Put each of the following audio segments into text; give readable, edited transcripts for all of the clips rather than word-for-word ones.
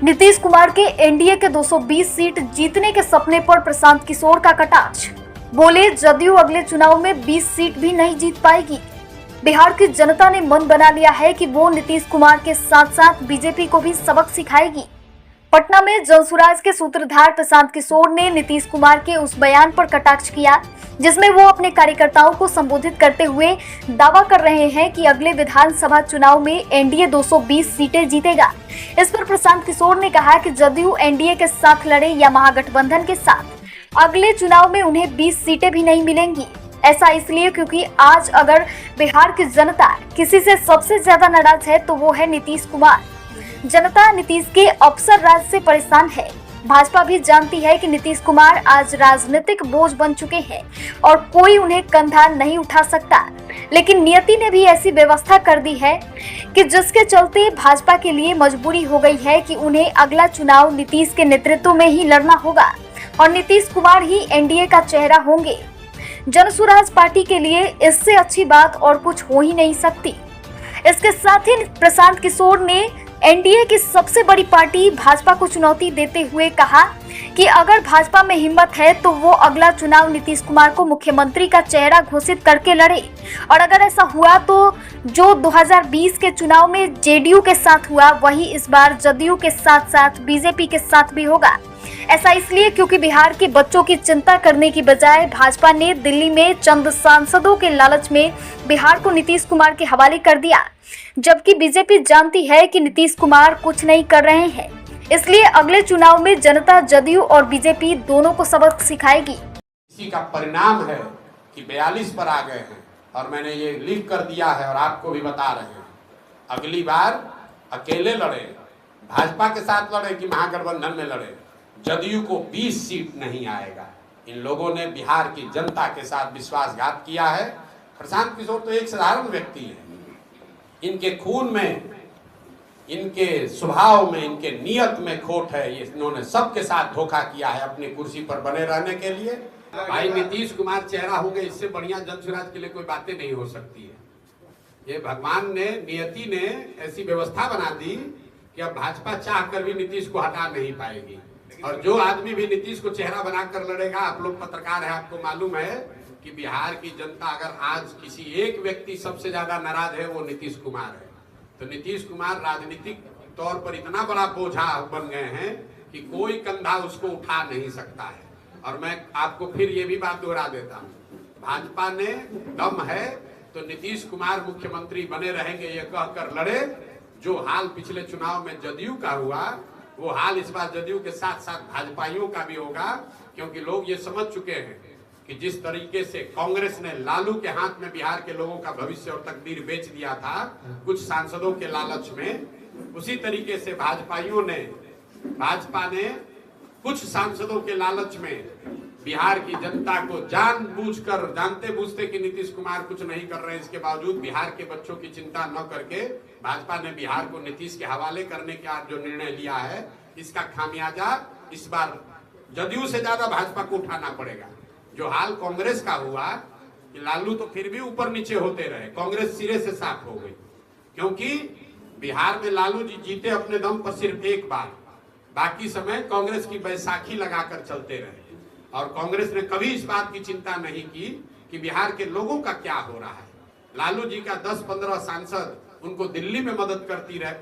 नीतीश कुमार के एनडीए के 220 सीट जीतने के सपने पर प्रशांत किशोर का कटाक्ष। बोले, जदयू अगले चुनाव में 20 सीट भी नहीं जीत पाएगी। बिहार की जनता ने मन बना लिया है कि वो नीतीश कुमार के साथ साथ बीजेपी को भी सबक सिखाएगी। पटना में जनसुराज के सूत्रधार प्रशांत किशोर ने नीतीश कुमार के उस बयान पर कटाक्ष किया जिसमें वो अपने कार्यकर्ताओं को संबोधित करते हुए दावा कर रहे हैं कि अगले विधानसभा चुनाव में एनडीए 220 सीटें जीतेगा। इस पर प्रशांत किशोर ने कहा कि जदयू एनडीए के साथ लड़े या महागठबंधन के साथ, अगले चुनाव में उन्हें 20 सीटें भी नहीं मिलेंगी। ऐसा इसलिए क्योंकि आज अगर बिहार की जनता किसी से सबसे ज्यादा नाराज है तो वो है नीतीश कुमार। जनता नीतीश के अफसर राज से परेशान है। भाजपा भी जानती है कि नीतीश कुमार आज राजनीतिक बोझ बन चुके हैं और कोई उन्हें कंधा नहीं उठा सकता। लेकिन नियति ने भी ऐसी व्यवस्था कर दी है कि जिसके चलते भाजपा के लिए मजबूरी हो गई है कि उन्हें अगला चुनाव नीतीश के नेतृत्व में ही लड़ना होगा और नीतीश कुमार ही एनडीए का चेहरा होंगे। जनसुराज पार्टी के लिए इससे अच्छी बात और कुछ हो ही नहीं सकती। इसके साथ ही प्रशांत किशोर ने एनडीए की सबसे बड़ी पार्टी भाजपा को चुनौती देते हुए कहा कि अगर भाजपा में हिम्मत है तो वो अगला चुनाव नीतीश कुमार को मुख्यमंत्री का चेहरा घोषित करके लड़े, और अगर ऐसा हुआ तो जो 2020 के चुनाव में जेडीयू के साथ हुआ वही इस बार जदयू के साथ साथ बीजेपी के साथ भी होगा। ऐसा इसलिए क्योंकि बिहार के बच्चों की चिंता करने की बजाय भाजपा ने दिल्ली में चंद सांसदों के लालच में बिहार को नीतीश कुमार के हवाले कर दिया, जबकि बीजेपी जानती है कि नीतीश कुमार कुछ नहीं कर रहे हैं। इसलिए अगले चुनाव में जनता जदयू और बीजेपी दोनों को सबक सिखाएगी। इसी का परिणाम है कि 42 पर आ गए हैं और मैंने ये लिख कर दिया है और आपको भी बता रहे हैं, अगली बार अकेले लड़े, भाजपा के साथ लड़े कि महागठबंधन में लड़े, जदयू को 20 सीट नहीं आएगा। इन लोगों ने बिहार की जनता के साथ विश्वासघात किया है। प्रशांत किशोर तो एक साधारण व्यक्ति है, इनके खून में, इनके स्वभाव में, इनके नियत में खोट है। ये इन्होंने सबके साथ धोखा किया है अपनी कुर्सी पर बने रहने के लिए। भाई नीतीश कुमार चेहरा होंगे, इससे बढ़िया जनसुराज के लिए कोई बातें नहीं हो सकती है। ये भगवान ने, नियति ने ऐसी व्यवस्था बना दी कि अब भाजपा चाह कर भी नीतीश को हटा नहीं पाएगी। और जो आदमी भी नीतीश को चेहरा बनाकर लड़ेगा, आप लोग पत्रकार हैं, आपको मालूम है कि बिहार की जनता अगर आज किसी एक व्यक्ति सबसे ज्यादा नाराज है वो नीतीश कुमार है। तो नीतीश कुमार राजनीतिक तौर पर इतना बड़ा बोझा बन गए हैं कि कोई कंधा उसको उठा नहीं सकता है। और मैं आपको फिर ये भी बात दोहरा देता हूँ, भाजपा ने दम है तो नीतीश कुमार मुख्यमंत्री बने रहेंगे ये कहकर लड़े। जो हाल पिछले चुनाव में जदयू का हुआ वो हाल इस बार जदयू के साथ साथ भाजपाइयों का भी होगा, क्योंकि लोग ये समझ चुके हैं कि जिस तरीके से कांग्रेस ने लालू के हाथ में बिहार के लोगों का भविष्य और तकदीर बेच दिया था कुछ सांसदों के लालच में, उसी तरीके से भाजपा ने कुछ सांसदों के लालच में बिहार की जनता को जानबूझकर, जानते बूझते कि नीतीश कुमार कुछ नहीं कर रहे हैं, इसके बावजूद बिहार के बच्चों की चिंता न करके भाजपा ने बिहार को नीतीश के हवाले करने का जो निर्णय लिया है, इसका खामियाजा इस बार जदयू से ज्यादा भाजपा को उठाना पड़ेगा। जो हाल कांग्रेस का हुआ कि लालू तो फिर भी ऊपर नीचे होते रहे, कांग्रेस सिरे से साफ हो गई, क्योंकि बिहार में लालू जी जीते अपने दम पर सिर्फ एक बार, बाकी समय कांग्रेस की बैसाखी लगाकर चलते रहे। और कांग्रेस ने कभी इस बात की चिंता नहीं की कि बिहार के लोगों का क्या हो रहा है। लालू जी का 10-15 सांसद उनको दिल्ली में मदद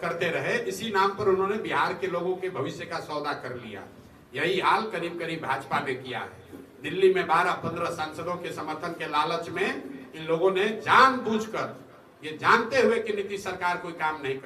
करते रहे, इसी नाम पर उन्होंने बिहार के लोगों के भविष्य का सौदा कर लिया। यही हाल करीब करीब भाजपा ने किया है। दिल्ली में 12-15 सांसदों के समर्थन के लालच में इन लोगों ने जानबूझकर, ये जानते हुए कि नीतीश सरकार कोई काम नहीं कर